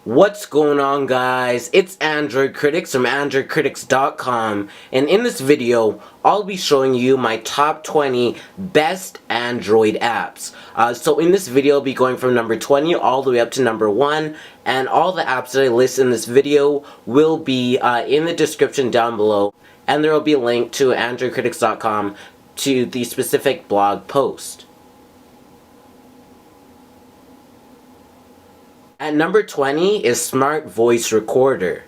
What's going on, guys? It's Android Critics from AndroidCritics.com, and in this video I'll be showing you my top 20 best Android apps. So in this video I'll be going from number 20 all the way up to number 1, and all the apps that I list in this video will be in the description down below, and there will be a link to AndroidCritics.com to the specific blog post. At number 20 is Smart Voice Recorder.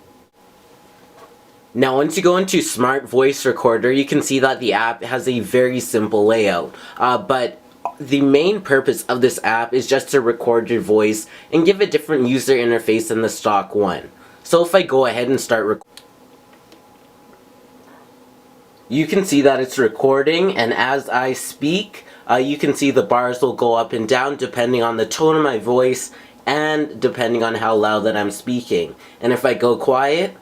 Now once you go into Smart Voice Recorder, you can see that the app has a very simple layout. But the main purpose of this app is just to record your voice and give a different user interface than the stock one. So if I go ahead and start recording, you can see that it's recording, and as I speak, you can see the bars will go up and down depending on the tone of my voice and depending on how loud that I'm speaking. And if I go quiet,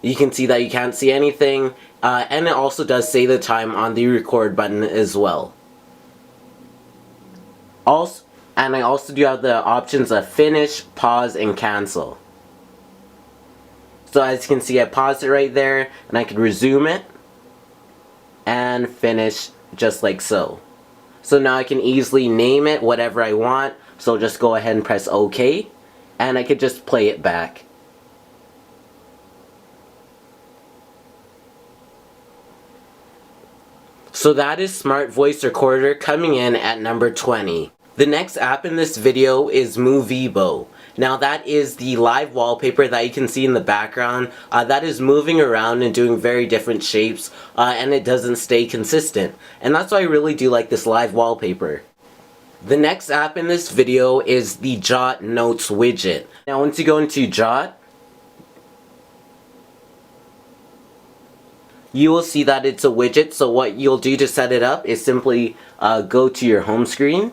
you can see that you can't see anything, and it also does say the time on the record button as well. And I also do have the options of finish, pause, and cancel. So as you can see, I paused it right there, and I can resume it and finish just like so. So now I can easily name it whatever I want. So just go ahead and press OK, and I could just play it back. So that is Smart Voice Recorder coming in at number 20. The next app in this video is Movibo. Now that is the live wallpaper that you can see in the background that is moving around and doing very different shapes, and it doesn't stay consistent. And that's why I really do like this live wallpaper. The next app in this video is the Jot Notes widget. Now once you go into Jot, you will see that it's a widget, so what you'll do to set it up is simply go to your home screen,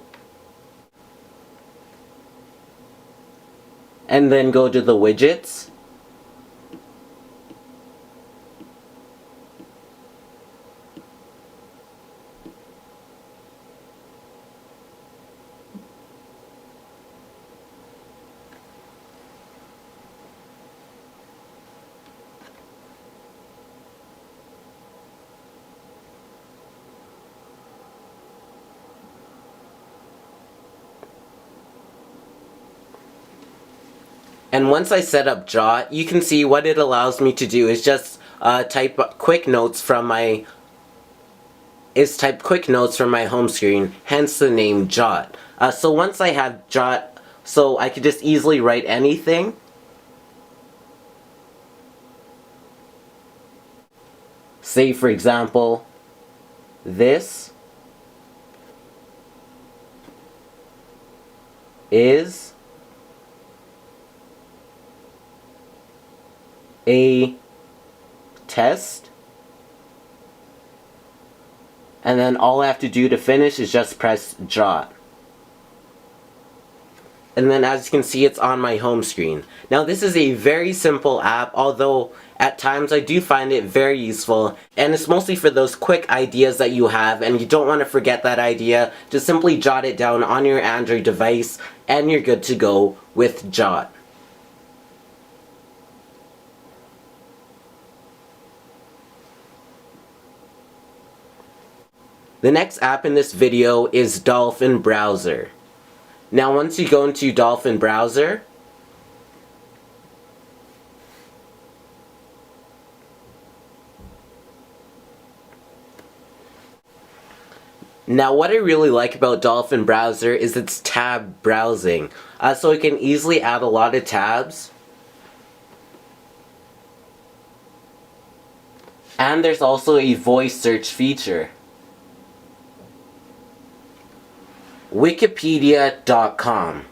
and then go to the widgets. And once I set up Jot, you can see what it allows me to do is just type quick notes from my home screen, hence the name Jot. So once I have Jot, so I could just easily write anything. Say for example, this is a test, and then all I have to do to finish is just press Jot. And then as you can see, it's on my home screen. Now this is a very simple app, although at times I do find it very useful, and it's mostly for those quick ideas that you have and you don't want to forget that idea. Just simply jot it down on your Android device and you're good to go with Jot. The next app in this video is Dolphin Browser. Now once you go into Dolphin Browser, now what I really like about Dolphin Browser is its tab browsing. So it can easily add a lot of tabs. And there's also a voice search feature. Wikipedia.com.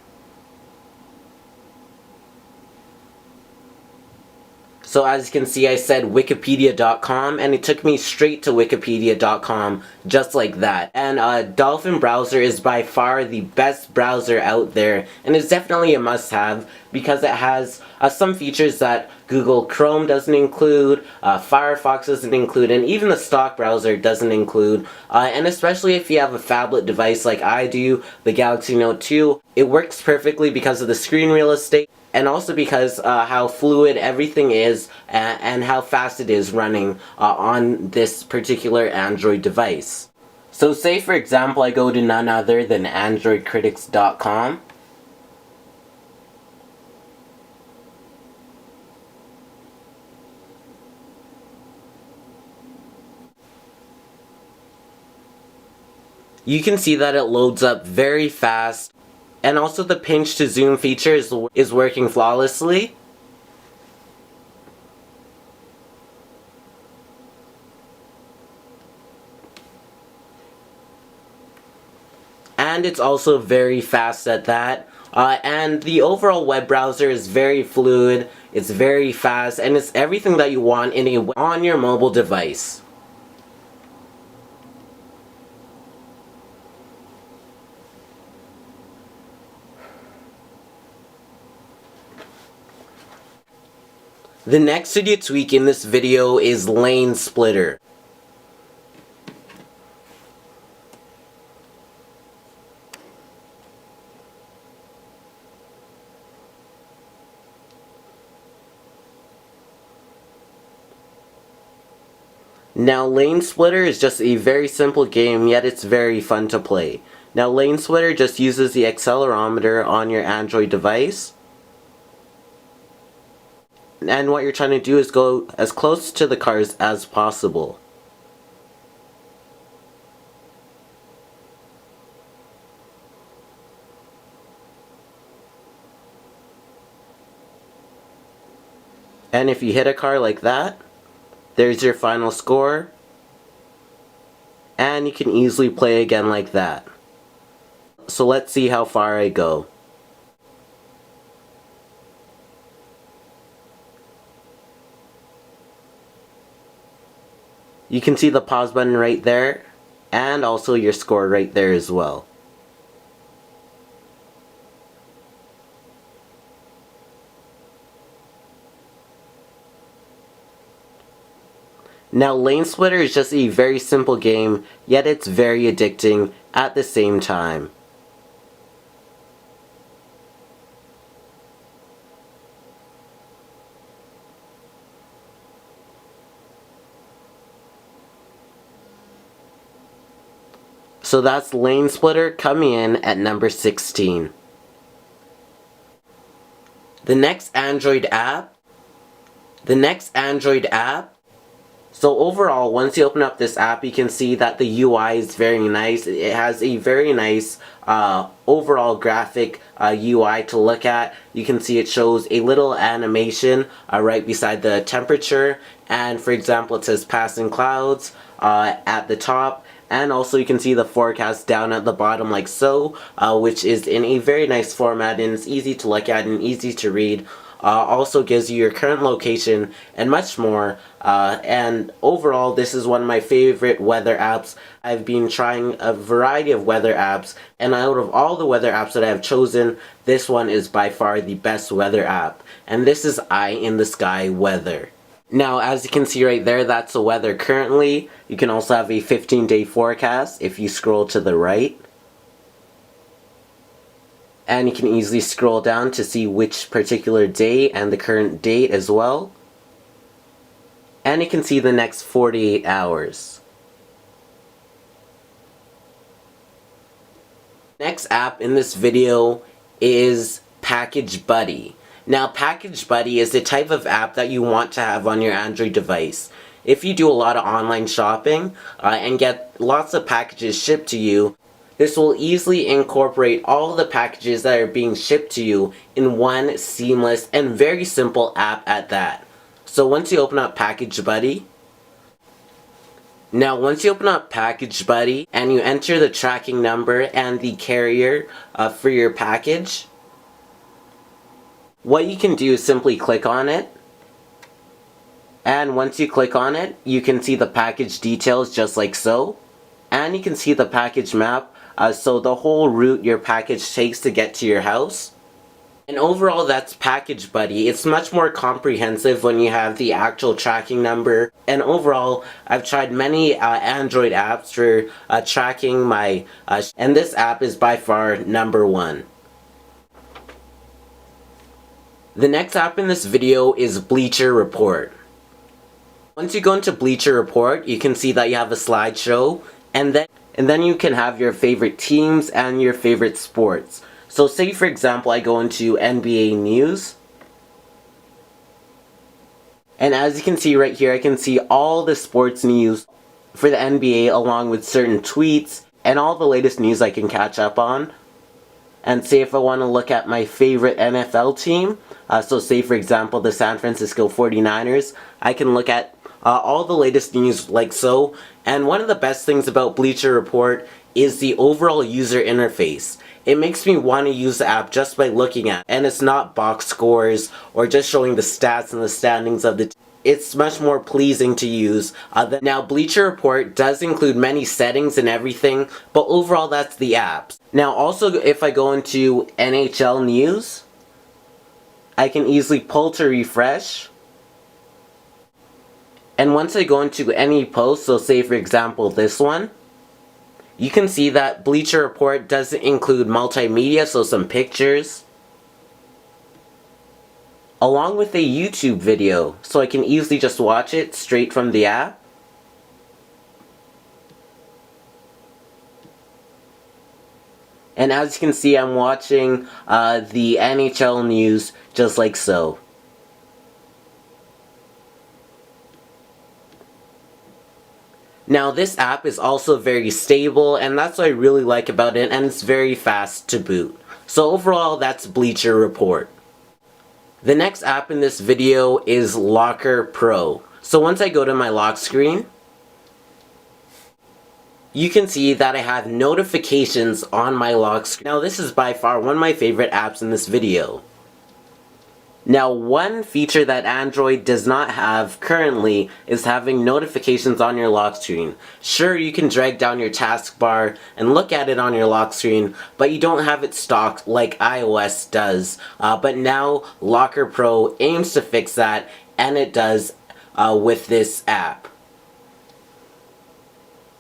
So as you can see, I said wikipedia.com and it took me straight to wikipedia.com just like that. And Dolphin browser is by far the best browser out there, and it's definitely a must-have because it has some features that Google Chrome doesn't include, Firefox doesn't include, and even the stock browser doesn't include. And especially if you have a phablet device like I do, the Galaxy Note 2, it works perfectly because of the screen real estate, and also because how fluid everything is and how fast it is running on this particular Android device. So say for example I go to none other than androidcritics.com. You can see that it loads up very fast, and also the pinch to zoom feature is working flawlessly. And it's also very fast at that. And the overall web browser is very fluid, it's very fast, and it's everything that you want on your mobile device. The next video tweak in this video is Lane Splitter. Now Lane Splitter is just a very simple game, yet it's very fun to play. Now Lane Splitter just uses the accelerometer on your Android device. And what you're trying to do is go as close to the cars as possible. And if you hit a car like that, there's your final score. And you can easily play again like that. So let's see how far I go. You can see the pause button right there, and also your score right there as well. Now Lane Splitter is just a very simple game, yet it's very addicting at the same time. So that's Lane Splitter coming in at number 16. The next Android app. So overall, once you open up this app, you can see that the UI is very nice. It has a very nice overall graphic UI to look at. You can see it shows a little animation right beside the temperature. And for example, it says passing clouds at the top. And also you can see the forecast down at the bottom like so, which is in a very nice format and it's easy to look at and easy to read. Also gives you your current location and much more. And overall, this is one of my favorite weather apps. I've been trying a variety of weather apps, and out of all the weather apps that I have chosen, this one is by far the best weather app. And this is Eye in the Sky Weather. Now, as you can see right there, that's the weather currently. You can also have a 15-day forecast if you scroll to the right. And you can easily scroll down to see which particular day and the current date as well. And you can see the next 48 hours. Next app in this video is Package Buddy. Now, Package Buddy is the type of app that you want to have on your Android device. If you do a lot of online shopping and get lots of packages shipped to you, this will easily incorporate all the packages that are being shipped to you in one seamless and very simple app at that. So once you open up Package Buddy, and you enter the tracking number and the carrier for your package, what you can do is simply click on it, And once you click on it, you can see the package details just like so. And you can see the package map, so the whole route your package takes to get to your house. And overall, that's Package Buddy. It's much more comprehensive when you have the actual tracking number. And overall, I've tried many Android apps for tracking my, and this app is by far #1. The next app in this video is Bleacher Report. Once you go into Bleacher Report, you can see that you have a slideshow, and then you can have your favorite teams and your favorite sports. So say for example I go into NBA news, and as you can see right here, I can see all the sports news for the NBA along with certain tweets and all the latest news I can catch up on. And say if I want to look at my favorite NFL team, so say for example the San Francisco 49ers, I can look at all the latest news like so. And one of the best things about Bleacher Report is the overall user interface. It makes me want to use the app just by looking at it. And it's not box scores or just showing the stats and the standings of the team. It's much more pleasing to use. Now, Bleacher Report does include many settings and everything, but overall that's the app. Now also, if I go into NHL news, I can easily pull to refresh. And once I go into any post, so say for example this one, you can see that Bleacher Report doesn't include multimedia, so some pictures, along with a YouTube video, so I can easily just watch it straight from the app. And as you can see, I'm watching the NHL news just like so. Now this app is also very stable, and that's what I really like about it, and it's very fast to boot. So overall, that's Bleacher Report. The next app in this video is Locker Pro. So once I go to my lock screen, you can see that I have notifications on my lock screen. Now this is by far one of my favorite apps in this video. Now, one feature that Android does not have currently is having notifications on your lock screen. Sure, you can drag down your taskbar and look at it on your lock screen, but you don't have it stocked like iOS does. But now, Locker Pro aims to fix that, and it does with this app.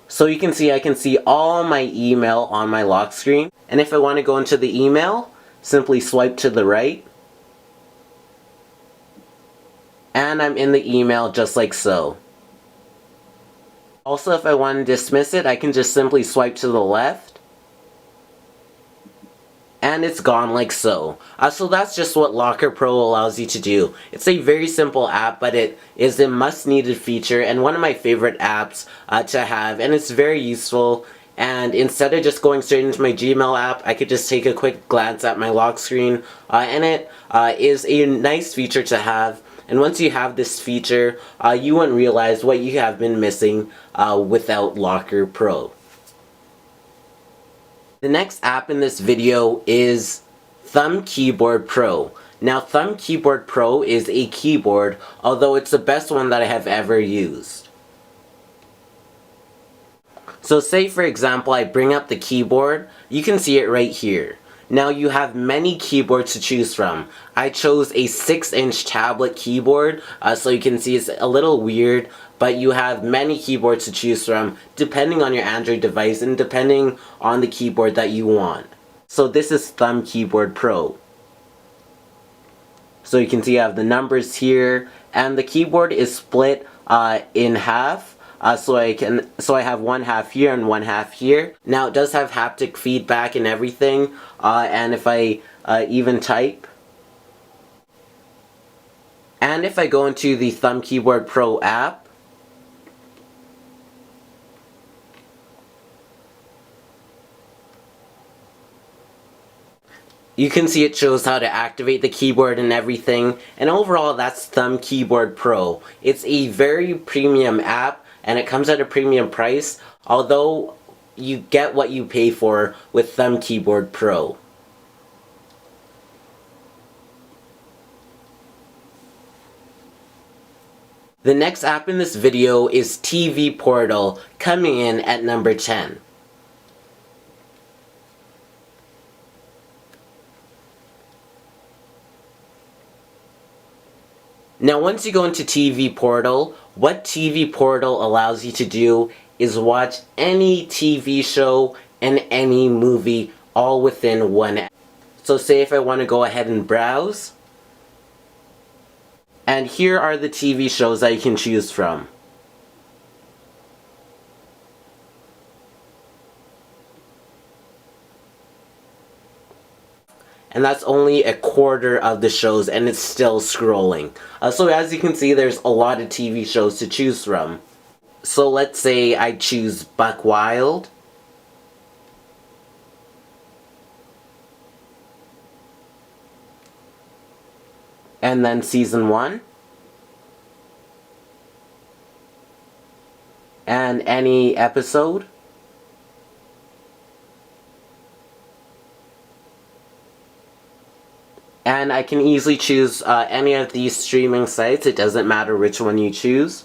So you can see, I can see all my email on my lock screen. And if I want to go into the email, simply swipe to the right. And I'm in the email just like so. Also, if I want to dismiss it, I can just simply swipe to the left. And it's gone like so. So that's just what Locker Pro allows you to do. It's a very simple app, but it is a must-needed feature and one of my favorite apps to have. And it's very useful. And instead of just going straight into my Gmail app, I could just take a quick glance at my lock screen. And it is a nice feature to have. And once you have this feature, you won't realize what you have been missing without Locker Pro. The next app in this video is Thumb Keyboard Pro. Now, Thumb Keyboard Pro is a keyboard, although it's the best one that I have ever used. So say for example I bring up the keyboard, you can see it right here. Now you have many keyboards to choose from. I chose a 6-inch tablet keyboard, so you can see it's a little weird, but you have many keyboards to choose from depending on your Android device and depending on the keyboard that you want. So this is Thumb Keyboard Pro. So you can see I have the numbers here, and the keyboard is split in half. So I have one half here and one half here. Now it does have haptic feedback and everything, and if I even type, and if I go into the Thumb Keyboard Pro app, you can see it shows how to activate the keyboard and everything, and overall that's Thumb Keyboard Pro. It's a very premium app, and it comes at a premium price, although you get what you pay for with Thumb Keyboard Pro. The next app in this video is TV Portal, coming in at number 10. Now once you go into TV Portal, what TV Portal allows you to do is watch any TV show and any movie all within one app. So say if I want to go ahead and browse, and here are the TV shows that you can choose from. And that's only a quarter of the shows, and it's still scrolling. So as you can see, there's a lot of TV shows to choose from. So let's say I choose Buck Wild. And then season 1. And any episode. And I can easily choose any of these streaming sites. It doesn't matter which one you choose.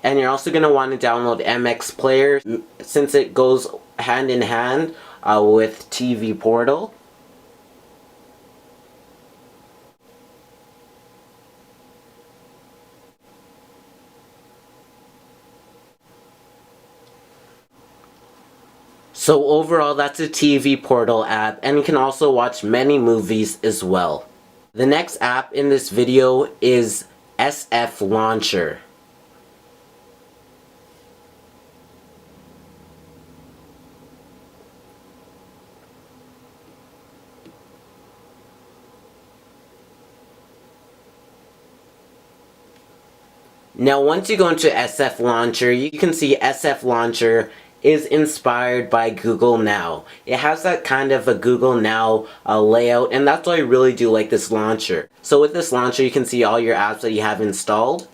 And you're also going to want to download MX Player since it goes hand in hand with TV Portal. So overall, that's a TV Portal app, and you can also watch many movies as well. The next app in this video is SF Launcher. Now once you go into SF Launcher, you can see SF Launcher is inspired by Google Now. It has that kind of a Google Now layout, and that's why I really do like this launcher. So with this launcher, you can see all your apps that you have installed.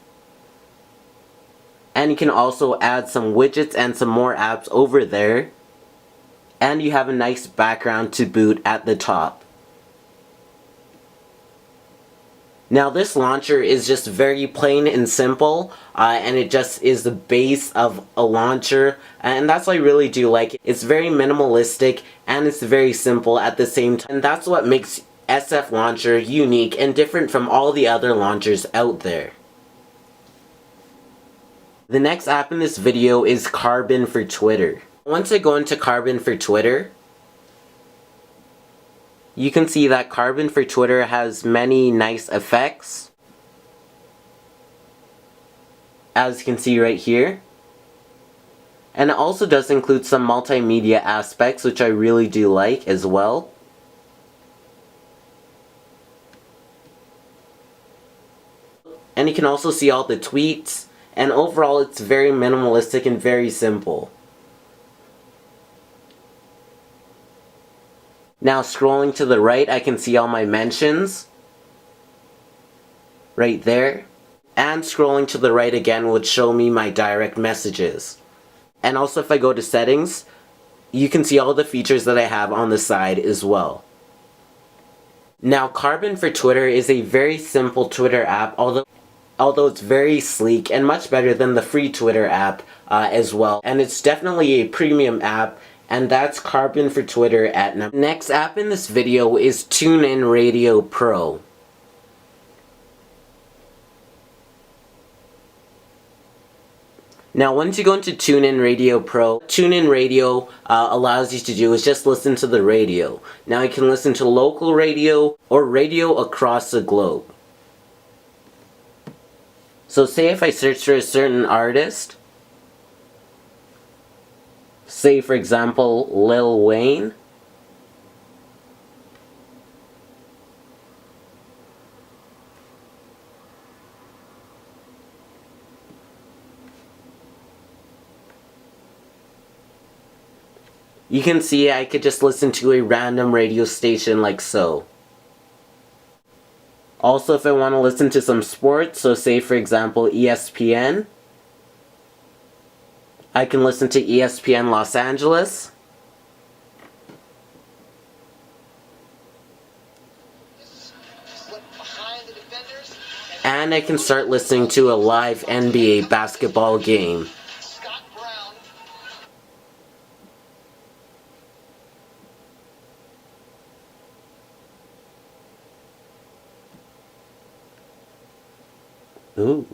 And you can also add some widgets and some more apps over there. And you have a nice background to boot at the top. Now this launcher is just very plain and simple, and it just is the base of a launcher, and that's what I really do like. It's very minimalistic and it's very simple at the same time, and that's what makes SF Launcher unique and different from all the other launchers out there. The next app in this video is Carbon for Twitter. Once I go into Carbon for Twitter, you can see that Carbon for Twitter has many nice effects, as you can see right here. And it also does include some multimedia aspects, which I really do like as well. And you can also see all the tweets, and overall it's very minimalistic and very simple. Now scrolling to the right, I can see all my mentions right there, and scrolling to the right again would show me my direct messages. And also if I go to settings, you can see all the features that I have on the side as well. Now Carbon for Twitter is a very simple Twitter app, although it's very sleek and much better than the free Twitter app as well. And it's definitely a premium app, and that's Carbon for Twitter at number. Next app in this video is TuneIn Radio Pro. Now once you go into TuneIn Radio Pro, TuneIn Radio allows you to do is just listen to the radio. Now you can listen to local radio or radio across the globe. So say if I search for a certain artist, say for example Lil Wayne, you can see I could just listen to a random radio station like so. Also if I want to listen to some sports, so say for example ESPN, I can listen to ESPN Los Angeles. and I can start listening to a live NBA basketball game. Ooh.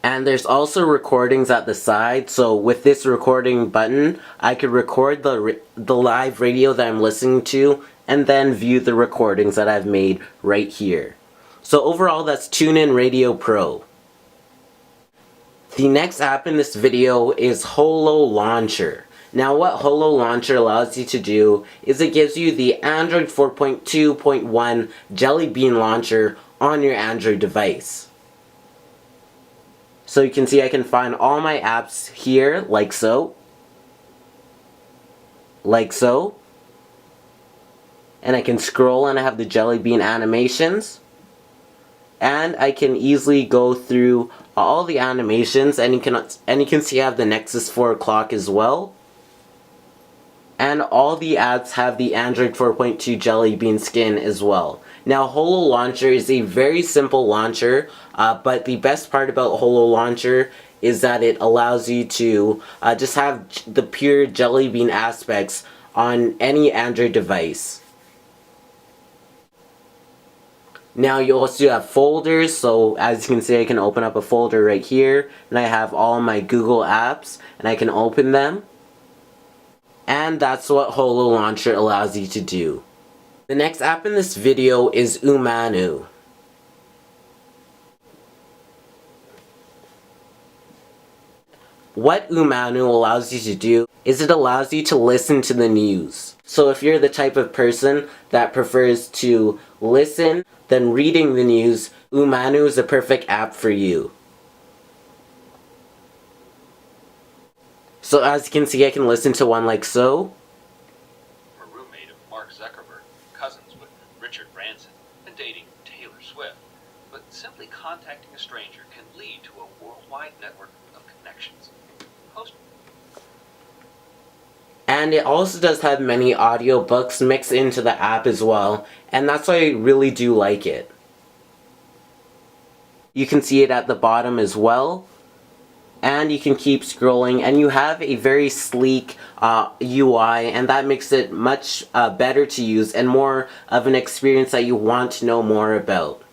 And there's also recordings at the side, so with this recording button, I could record the live radio that I'm listening to, and then view the recordings that I've made right here. So overall, that's TuneIn Radio Pro. The next app in this video is Holo Launcher. Now what Holo Launcher allows you to do is it gives you the Android 4.2.1 Jelly Bean Launcher on your Android device. So you can see I can find all my apps here, like so. Like so. And I can scroll and I have the Jelly Bean animations. And I can easily go through all the animations, and you can see I have the Nexus 4 clock as well. And all the apps have the Android 4.2 Jelly Bean skin as well. Now Holo Launcher is a very simple launcher, but the best part about Holo Launcher is that it allows you to just have the pure Jelly Bean aspects on any Android device. Now you also have folders, so as you can see I can open up a folder right here, and I have all my Google apps, and I can open them. And that's what Holo Launcher allows you to do. The next app in this video is Umanu. What Umanu allows you to do is it allows you to listen to the news. So if you're the type of person that prefers to listen than reading the news, Umanu is a perfect app for you. So as you can see, I can listen to one like so. A roommate of Mark Zuckerberg, cousins with Richard Branson, and dating Taylor Swift. But simply contacting a stranger can lead to a worldwide network of connections. And it also does have many audiobooks mixed into the app as well, and that's why I really do like it. You can see it at the bottom as well. And you can keep scrolling, and you have a very sleek UI, and that makes it much better to use and more of an experience that you want to know more about.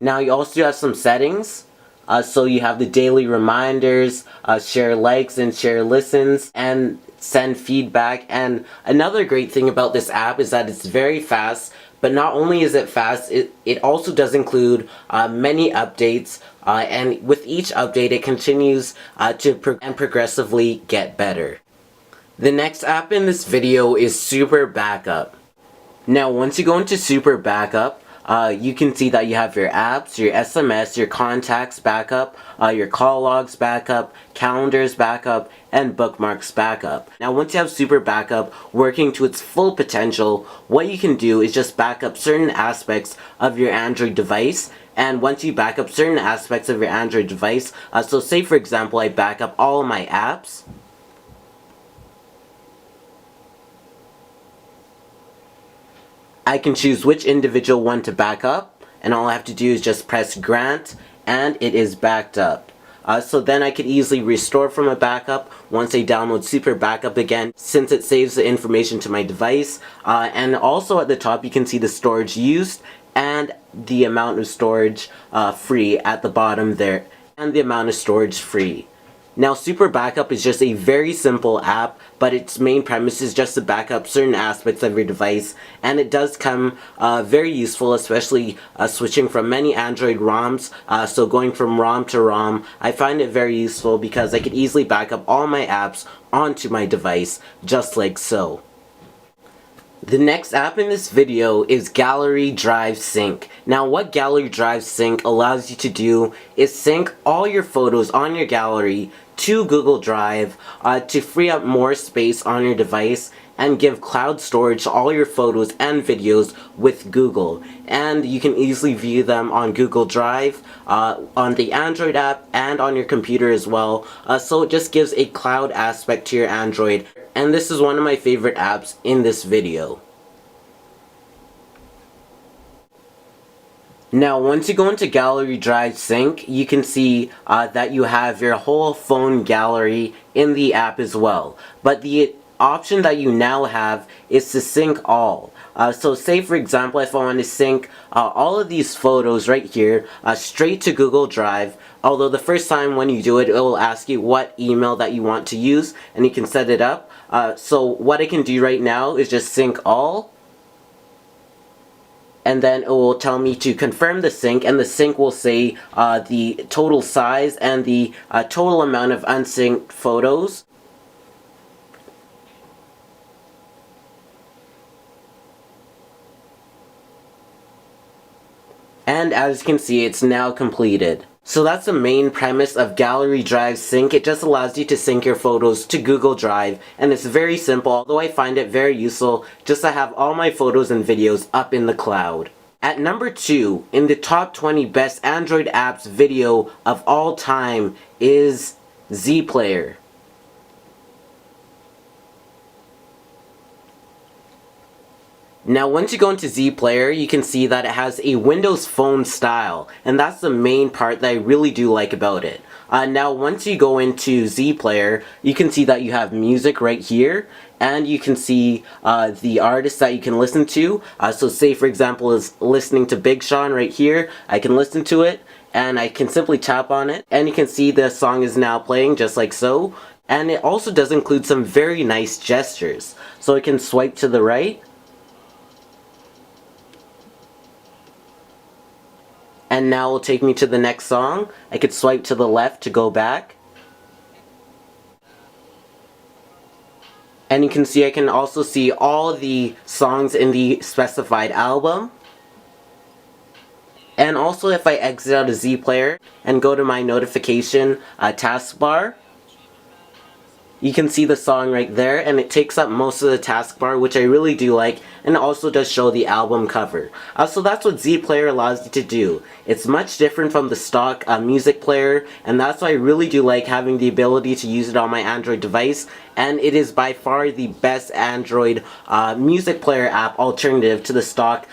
Now you also have some settings, so you have the daily reminders, share likes and share listens, and send feedback. And another great thing about this app is that it's very fast. But not only is it fast, it also does include many updates, and with each update it continues to progressively get better. The next app in this video is Super Backup. Now once you go into Super Backup, you can see that you have your apps, your SMS, your contacts backup, your call logs backup, calendars backup, and bookmarks backup. Now once you have Super Backup working to its full potential, what you can do is just backup certain aspects of your Android device. And once you back up certain aspects of your Android device, so say for example I back up all of my apps. I can choose which individual one to back up, and all I have to do is just press grant, and it is backed up. So then I could easily restore from a backup once I download Super Backup again, since it saves the information to my device. And also at the top you can see the storage used and the amount of storage free at the bottom there, and the amount of storage free. Now Super Backup is just a very simple app, but its main premise is just to back up certain aspects of your device, and it does come very useful, especially switching from many Android ROMs. So going from ROM to ROM, I find it very useful because I could easily back up all my apps onto my device, just like so. The next app in this video is Gallery Drive Sync. Now what Gallery Drive Sync allows you to do is sync all your photos on your gallery to Google Drive to free up more space on your device and give cloud storage to all your photos and videos with Google. And you can easily view them on Google Drive, on the Android app, and on your computer as well. So it just gives a cloud aspect to your Android. And this is one of my favorite apps in this video. Now, once you go into Gallery Drive Sync, you can see that you have your whole phone gallery in the app as well. But the option that you now have is to sync all. So say for example, if I want to sync all of these photos right here straight to Google Drive, although the first time when you do it, it will ask you what email that you want to use, and you can set it up. So what I can do right now is just sync all, and then it will tell me to confirm the sync, and the sync will say the total size and the total amount of unsynced photos. And as you can see, it's now completed. So that's the main premise of Gallery Drive Sync. It just allows you to sync your photos to Google Drive, and it's very simple, although I find it very useful just to have all my photos and videos up in the cloud. At number 2, in the top 20 best Android apps video of all time is Z Player. Now once you go into Z Player, you can see that it has a Windows Phone style, and that's the main part that I really do like about it. Now once you go into Z Player, you can see that you have music right here, and you can see the artists that you can listen to. So say for example is listening to Big Sean right here, I can listen to it, and I can simply tap on it, and you can see the song is now playing just like so. And it also does include some very nice gestures. So I can swipe to the right, and now it will take me to the next song. I could swipe to the left to go back. And you can see I can also see all the songs in the specified album. And also if I exit out of Z Player and go to my notification taskbar, you can see the song right there, and it takes up most of the taskbar, which I really do like, and it also does show the album cover. So that's what Z Player allows you to do. It's much different from the stock music player, and that's why I really do like having the ability to use it on my Android device, and it is by far the best Android music player app alternative to the stock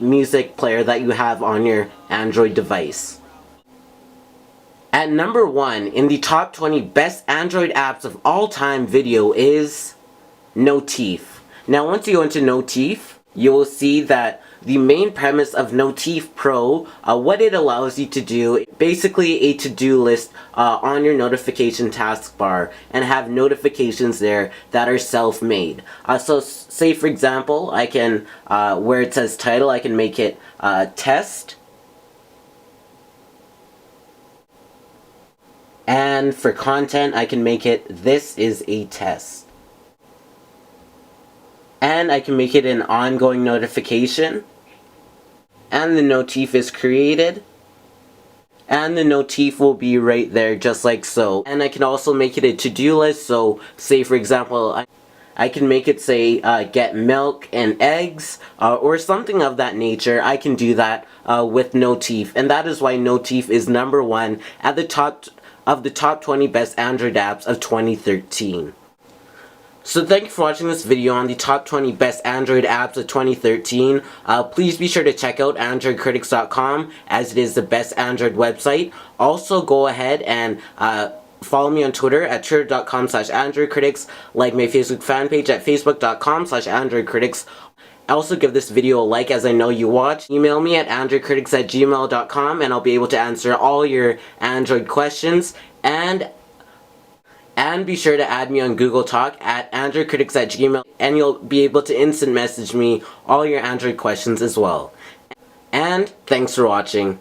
music player that you have on your Android device. At number 1 in the top 20 best Android apps of all time video is Notif. Now once you go into Notif, you will see that the main premise of Notif Pro, what it allows you to do, basically a to-do list on your notification taskbar, and have notifications there that are self-made. So say for example, I can, where it says title, I can make it test. And for content, I can make it, this is a test. And I can make it an ongoing notification. And the notif is created. And the notif will be right there just like so. And I can also make it a to-do list. So say for example, I can make it say get milk and eggs or something of that nature. I can do that with Notif. And that is why Notif is number 1 at the top of the top 20 best Android apps of 2013. So thank you for watching this video on the top 20 best Android apps of 2013. Please be sure to check out AndroidCritics.com, as it is the best Android website. Also go ahead and follow me on Twitter at twitter.com/AndroidCritics, like my Facebook fan page at facebook.com/AndroidCritics. Also give this video a like, as I know you watch. Email me at androidcritics@gmail.com, and I'll be able to answer all your Android questions. And be sure to add me on Google Talk at androidcritics@gmail, and you'll be able to instant message me all your Android questions as well. And thanks for watching.